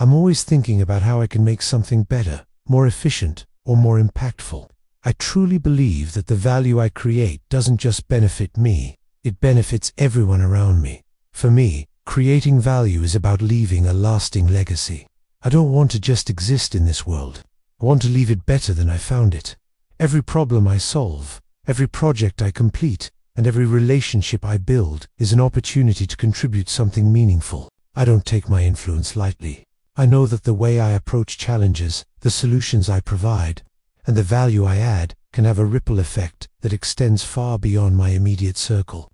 I'm always thinking about how I can make something better, more efficient, or more impactful. I truly believe that the value I create doesn't just benefit me, it benefits everyone around me. For me, creating value is about leaving a lasting legacy. I don't want to just exist in this world. I want to leave it better than I found it. Every problem I solve, every project I complete, and every relationship I build is an opportunity to contribute something meaningful. I don't take my influence lightly. I know that the way I approach challenges, the solutions I provide, and the value I add can have a ripple effect that extends far beyond my immediate circle.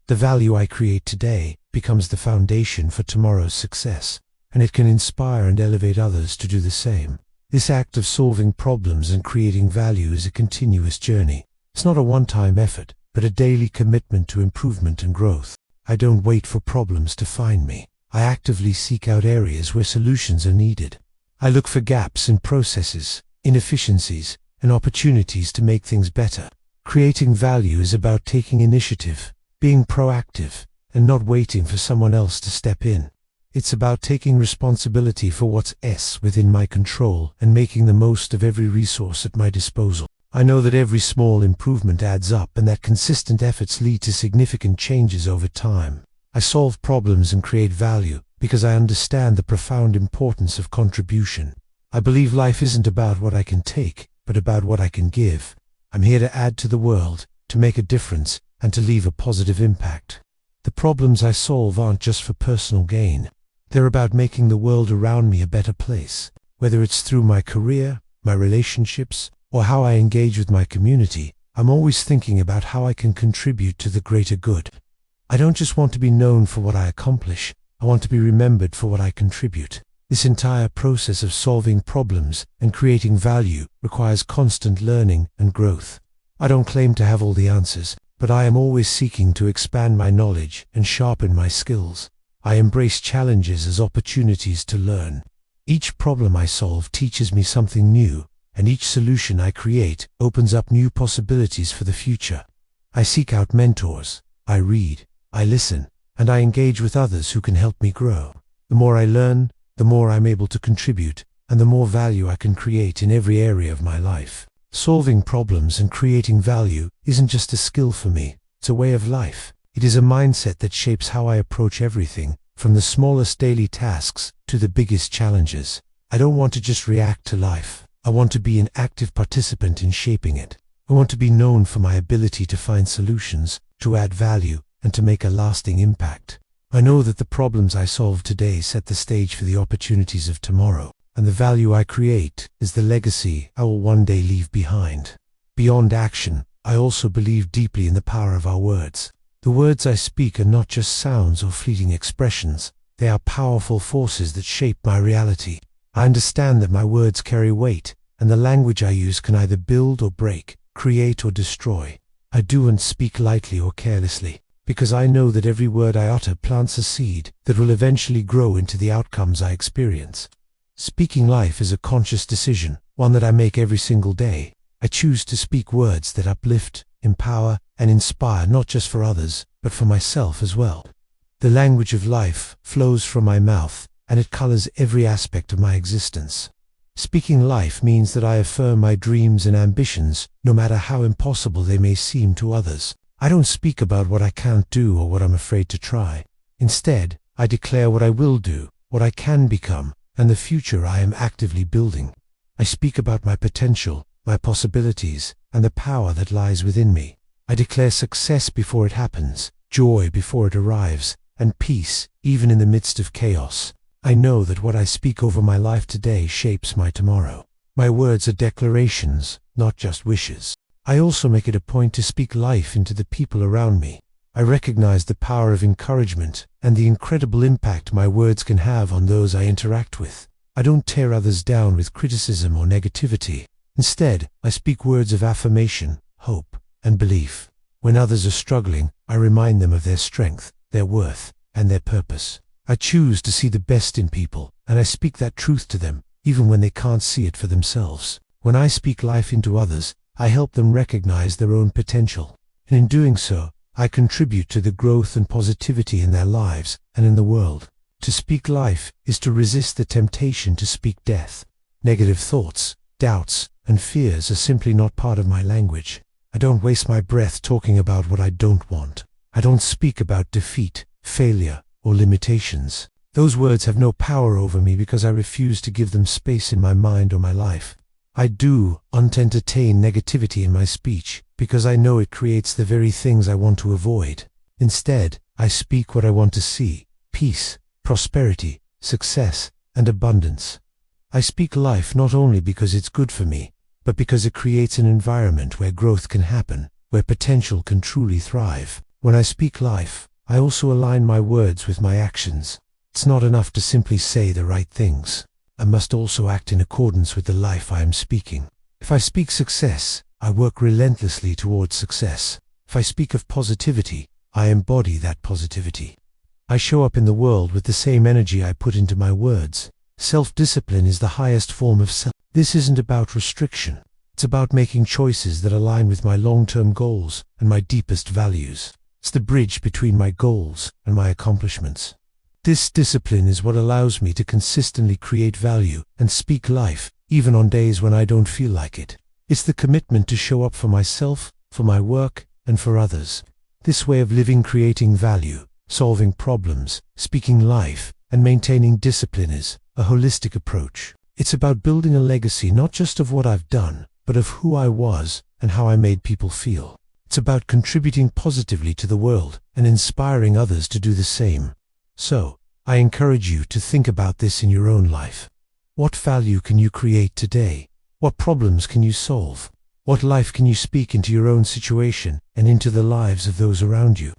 The value I create today becomes the foundation for tomorrow's success, and it can inspire and elevate others to do the same. This act of solving problems and creating value is a continuous journey. It's not a one-time effort, but a daily commitment to improvement and growth. I don't wait for problems to find me. I actively seek out areas where solutions are needed. I look for gaps in processes, inefficiencies, and opportunities to make things better. Creating value is about taking initiative, being proactive, and not waiting for someone else to step in. It's about taking responsibility for what's within my control and making the most of every resource at my disposal. I know that every small improvement adds up and that consistent efforts lead to significant changes over time. I solve problems and create value because I understand the profound importance of contribution. I believe life isn't about what I can take, but about what I can give. I'm here to add to the world, to make a difference, and to leave a positive impact. The problems I solve aren't just for personal gain. They're about making the world around me a better place. Whether it's through my career, my relationships, or how I engage with my community, I'm always thinking about how I can contribute to the greater good. I don't just want to be known for what I accomplish, I want to be remembered for what I contribute. This entire process of solving problems and creating value requires constant learning and growth. I don't claim to have all the answers, but I am always seeking to expand my knowledge and sharpen my skills. I embrace challenges as opportunities to learn. Each problem I solve teaches me something new, and each solution I create opens up new possibilities for the future. I seek out mentors, I read, I listen, and I engage with others who can help me grow. The more I learn, the more I'm able to contribute, and the more value I can create in every area of my life. Solving problems and creating value isn't just a skill for me, it's a way of life. It is a mindset that shapes how I approach everything, from the smallest daily tasks to the biggest challenges. I don't want to just react to life. I want to be an active participant in shaping it. I want to be known for my ability to find solutions, to add value, and to make a lasting impact. I know that the problems I solve today set the stage for the opportunities of tomorrow, and the value I create is the legacy I will one day leave behind. Beyond action, I also believe deeply in the power of our words. The words I speak are not just sounds or fleeting expressions, they are powerful forces that shape my reality. I understand that my words carry weight, and the language I use can either build or break, create or destroy. I don't speak lightly or carelessly, because I know that every word I utter plants a seed that will eventually grow into the outcomes I experience. Speaking life is a conscious decision, one that I make every single day. I choose to speak words that uplift, empower, and inspire not just for others, but for myself as well. The language of life flows from my mouth, and it colors every aspect of my existence. Speaking life means that I affirm my dreams and ambitions, no matter how impossible they may seem to others. I don't speak about what I can't do or what I'm afraid to try. Instead, I declare what I will do, what I can become, and the future I am actively building. I speak about my potential, my possibilities, and the power that lies within me. I declare success before it happens, joy before it arrives, and peace, even in the midst of chaos. I know that what I speak over my life today shapes my tomorrow. My words are declarations, not just wishes. I also make it a point to speak life into the people around me. I recognize the power of encouragement and the incredible impact my words can have on those I interact with. I don't tear others down with criticism or negativity. Instead, I speak words of affirmation, hope, and belief. When others are struggling, I remind them of their strength, their worth, and their purpose. I choose to see the best in people, and I speak that truth to them, even when they can't see it for themselves. When I speak life into others, I help them recognize their own potential. And in doing so, I contribute to the growth and positivity in their lives and in the world. To speak life is to resist the temptation to speak death. Negative thoughts, doubts, and fears are simply not part of my language. I don't waste my breath talking about what I don't want. I don't speak about defeat, failure, or limitations. Those words have no power over me because I refuse to give them space in my mind or my life. I do not entertain negativity in my speech because I know it creates the very things I want to avoid. Instead, I speak what I want to see: peace, prosperity, success, and abundance. I speak life not only because it's good for me, but because it creates an environment where growth can happen, where potential can truly thrive. When I speak life, I also align my words with my actions. It's not enough to simply say the right things. I must also act in accordance with the life I am speaking. If I speak success, I work relentlessly towards success. If I speak of positivity, I embody that positivity. I show up in the world with the same energy I put into my words. Self-discipline is the highest form of self. This isn't about restriction. It's about making choices that align with my long-term goals and my deepest values. It's the bridge between my goals and my accomplishments. This discipline is what allows me to consistently create value and speak life, even on days when I don't feel like it. It's the commitment to show up for myself, for my work, and for others. This way of living, creating value, solving problems, speaking life, and maintaining discipline is a holistic approach. It's about building a legacy not just of what I've done, but of who I was and how I made people feel. It's about contributing positively to the world and inspiring others to do the same. So, I encourage you to think about this in your own life. What value can you create today? What problems can you solve? What life can you speak into your own situation and into the lives of those around you?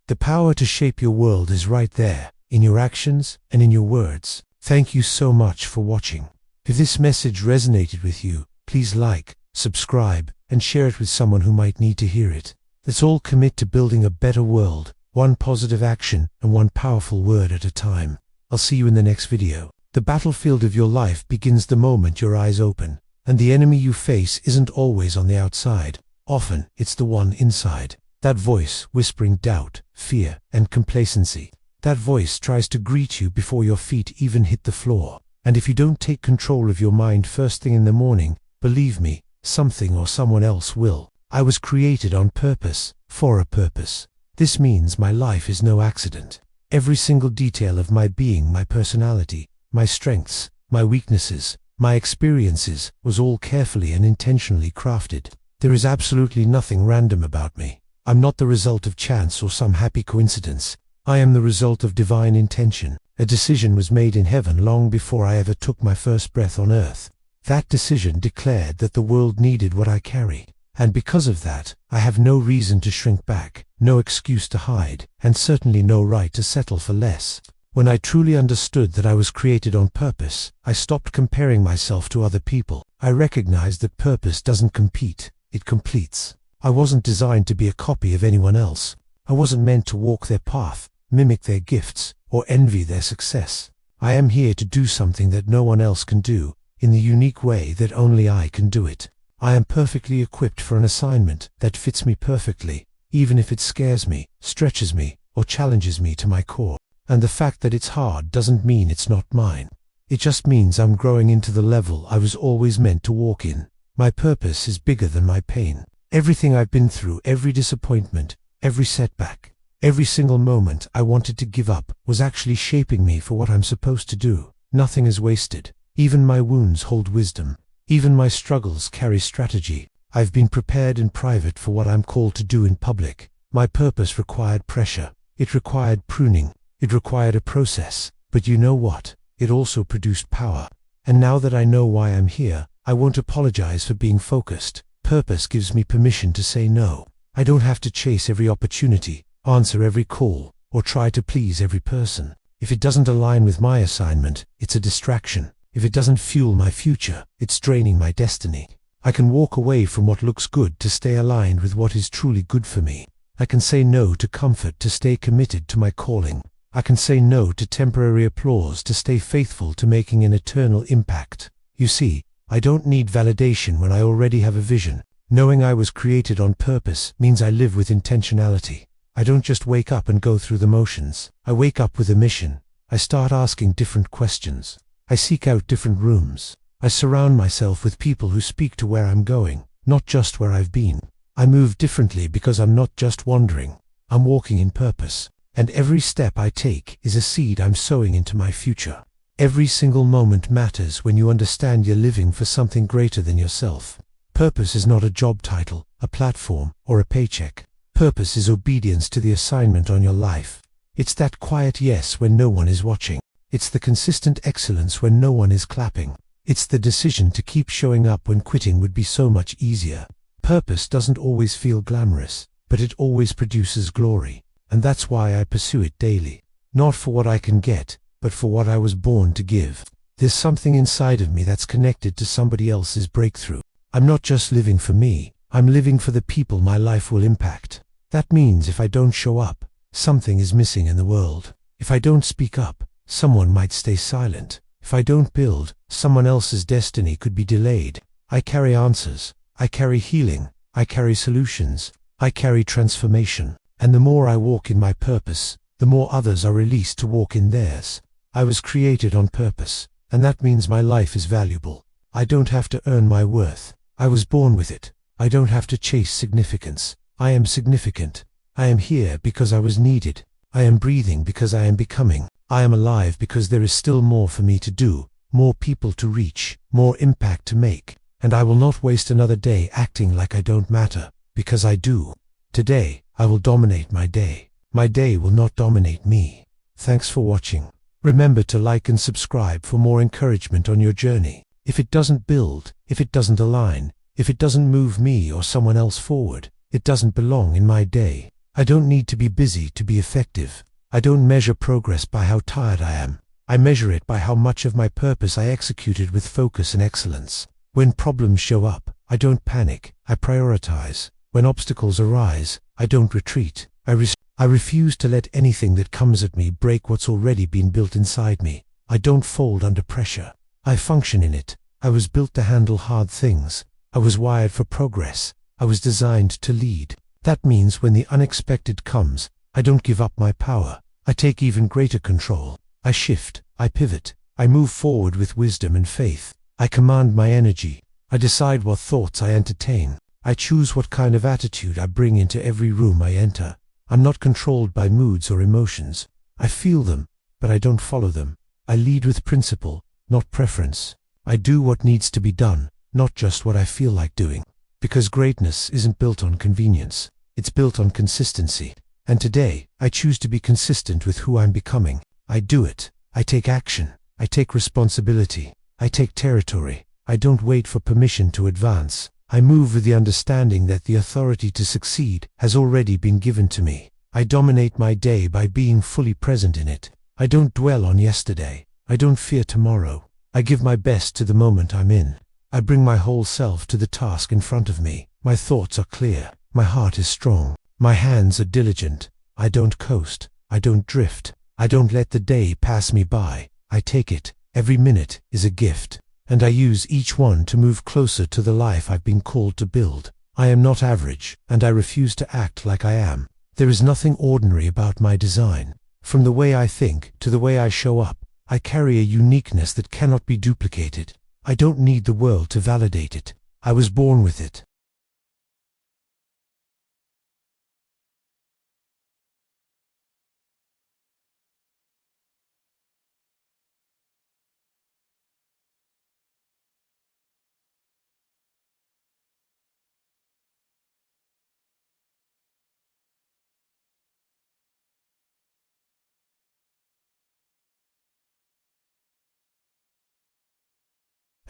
The power to shape your world is right there, in your actions and in your words. Thank you so much for watching. If this message resonated with you, please like, subscribe, and share it with someone who might need to hear it. Let's all commit to building a better world, one positive action and one powerful word at a time. I'll see you in the next video. The battlefield of your life begins the moment your eyes open, and the enemy you face isn't always on the outside. Often, it's the one inside. That voice whispering doubt, fear, and complacency. That voice tries to greet you before your feet even hit the floor. And if you don't take control of your mind first thing in the morning, believe me, something or someone else will. I was created on purpose, for a purpose. This means my life is no accident. Every single detail of my being, my personality, my strengths, my weaknesses, my experiences, was all carefully and intentionally crafted. There is absolutely nothing random about me. I'm not the result of chance or some happy coincidence. I am the result of divine intention. A decision was made in heaven long before I ever took my first breath on earth. That decision declared that the world needed what I carry. And because of that, I have no reason to shrink back, no excuse to hide, and certainly no right to settle for less. When I truly understood that I was created on purpose, I stopped comparing myself to other people. I recognized that purpose doesn't compete, it completes. I wasn't designed to be a copy of anyone else. I wasn't meant to walk their path, mimic their gifts, or envy their success. I am here to do something that no one else can do, in the unique way that only I can do it. I am perfectly equipped for an assignment that fits me perfectly, even if it scares me, stretches me, or challenges me to my core. And the fact that it's hard doesn't mean it's not mine. It just means I'm growing into the level I was always meant to walk in. My purpose is bigger than my pain. Everything I've been through, every disappointment, every setback, every single moment I wanted to give up was actually shaping me for what I'm supposed to do. Nothing is wasted. Even my wounds hold wisdom. Even my struggles carry strategy. I've been prepared in private for what I'm called to do in public. My purpose required pressure. It required pruning. It required a process. But you know what? It also produced power. And now that I know why I'm here, I won't apologize for being focused. Purpose gives me permission to say no. I don't have to chase every opportunity, answer every call, or try to please every person. If it doesn't align with my assignment, it's a distraction. If it doesn't fuel my future, it's draining my destiny. I can walk away from what looks good to stay aligned with what is truly good for me. I can say no to comfort to stay committed to my calling. I can say no to temporary applause to stay faithful to making an eternal impact. You see, I don't need validation when I already have a vision. Knowing I was created on purpose means I live with intentionality. I don't just wake up and go through the motions. I wake up with a mission. I start asking different questions. I seek out different rooms. I surround myself with people who speak to where I'm going, not just where I've been. I move differently because I'm not just wandering. I'm walking in purpose. And every step I take is a seed I'm sowing into my future. Every single moment matters when you understand you're living for something greater than yourself. Purpose is not a job title, a platform, or a paycheck. Purpose is obedience to the assignment on your life. It's that quiet yes when no one is watching. It's the consistent excellence when no one is clapping. It's the decision to keep showing up when quitting would be so much easier. Purpose doesn't always feel glamorous, but it always produces glory. And that's why I pursue it daily. Not for what I can get, but for what I was born to give. There's something inside of me that's connected to somebody else's breakthrough. I'm not just living for me, I'm living for the people my life will impact. That means if I don't show up, something is missing in the world. If I don't speak up, someone might stay silent. If I don't build, someone else's destiny could be delayed. I carry answers. I carry healing. I carry solutions. I carry transformation. And the more I walk in my purpose, the more others are released to walk in theirs. I was created on purpose, and that means my life is valuable. I don't have to earn my worth. I was born with it. I don't have to chase significance. I am significant. I am here because I was needed. I am breathing because I am becoming. I am alive because there is still more for me to do, more people to reach, more impact to make. And I will not waste another day acting like I don't matter, because I do. Today, I will dominate my day. My day will not dominate me. Thanks for watching. Remember to like and subscribe for more encouragement on your journey. If it doesn't build, if it doesn't align, if it doesn't move me or someone else forward, it doesn't belong in my day. I don't need to be busy to be effective. I don't measure progress by how tired I am. I measure it by how much of my purpose I executed with focus and excellence. When problems show up, I don't panic. I prioritize. When obstacles arise, I don't retreat. I refuse to let anything that comes at me break what's already been built inside me. I don't fold under pressure. I function in it. I was built to handle hard things. I was wired for progress. I was designed to lead. That means when the unexpected comes, I don't give up my power. I take even greater control. I shift. I pivot. I move forward with wisdom and faith. I command my energy. I decide what thoughts I entertain. I choose what kind of attitude I bring into every room I enter. I'm not controlled by moods or emotions. I feel them, but I don't follow them. I lead with principle, not preference. I do what needs to be done, not just what I feel like doing. Because greatness isn't built on convenience. It's built on consistency. And today, I choose to be consistent with who I'm becoming. I do it. I take action. I take responsibility. I take territory. I don't wait for permission to advance. I move with the understanding that the authority to succeed has already been given to me. I dominate my day by being fully present in it. I don't dwell on yesterday. I don't fear tomorrow. I give my best to the moment I'm in. I bring my whole self to the task in front of me. My thoughts are clear. My heart is strong. My hands are diligent. I don't coast. I don't drift. I don't let the day pass me by. I take it. Every minute is a gift. And I use each one to move closer to the life I've been called to build. I am not average, and I refuse to act like I am. There is nothing ordinary about my design. From the way I think to the way I show up, I carry a uniqueness that cannot be duplicated. I don't need the world to validate it. I was born with it.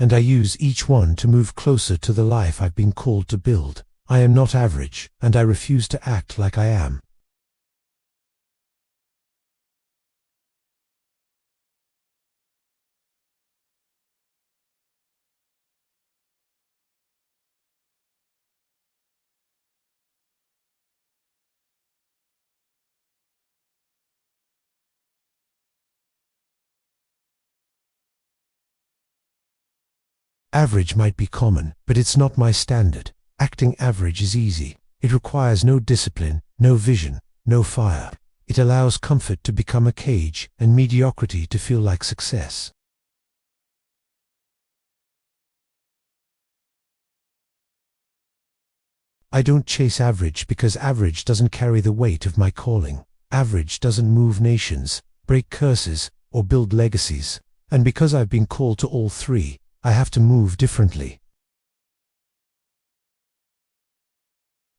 And I use each one to move closer to the life I've been called to build. I am not average, and I refuse to act like I am. Average might be common, but it's not my standard. Acting average is easy. It requires no discipline, no vision, no fire. It allows comfort to become a cage and mediocrity to feel like success. I don't chase average because average doesn't carry the weight of my calling. Average doesn't move nations, break curses, or build legacies. And because I've been called to all three, I have to move differently.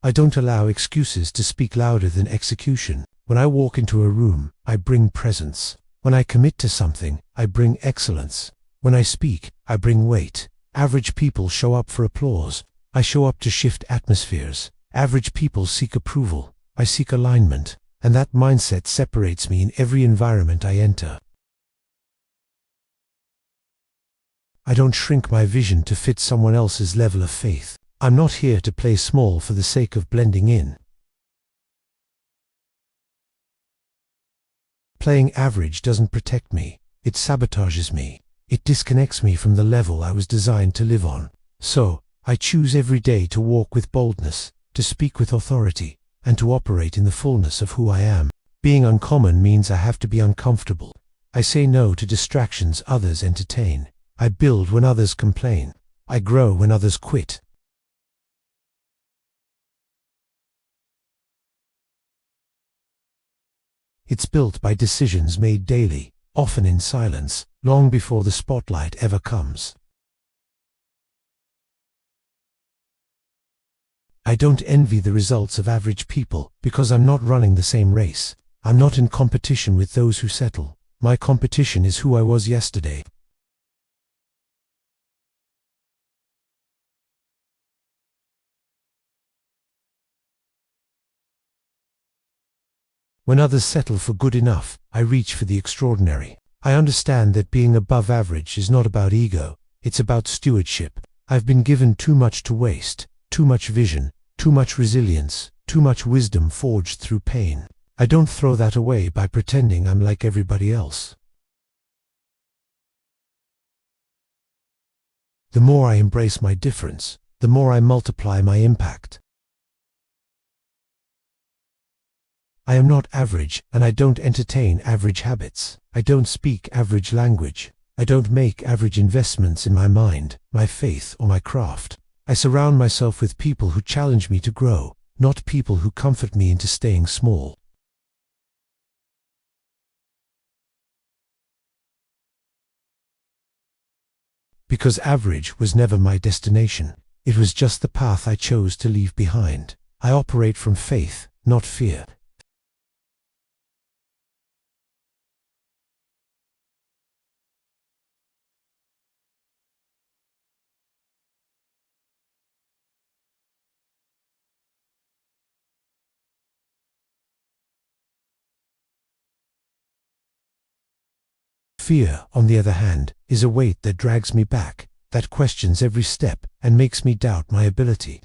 I don't allow excuses to speak louder than execution. When I walk into a room, I bring presence. When I commit to something, I bring excellence. When I speak, I bring weight. Average people show up for applause. I show up to shift atmospheres. Average people seek approval. I seek alignment. And that mindset separates me in every environment I enter. I don't shrink my vision to fit someone else's level of faith. I'm not here to play small for the sake of blending in. Playing average doesn't protect me. It sabotages me. It disconnects me from the level I was designed to live on. So, I choose every day to walk with boldness, to speak with authority, and to operate in the fullness of who I am. Being uncommon means I have to be uncomfortable. I say no to distractions others entertain. I build when others complain. I grow when others quit. It's built by decisions made daily, often in silence, long before the spotlight ever comes. I don't envy the results of average people because I'm not running the same race. I'm not in competition with those who settle. My competition is who I was yesterday. When others settle for good enough, I reach for the extraordinary. I understand that being above average is not about ego, it's about stewardship. I've been given too much to waste, too much vision, too much resilience, too much wisdom forged through pain. I don't throw that away by pretending I'm like everybody else. The more I embrace my difference, the more I multiply my impact. I am not average, and I don't entertain average habits. I don't speak average language. I don't make average investments in my mind, my faith, or my craft. I surround myself with people who challenge me to grow, not people who comfort me into staying small. Because average was never my destination. It was just the path I chose to leave behind. I operate from faith, not fear. Fear, on the other hand, is a weight that drags me back, that questions every step and makes me doubt my ability.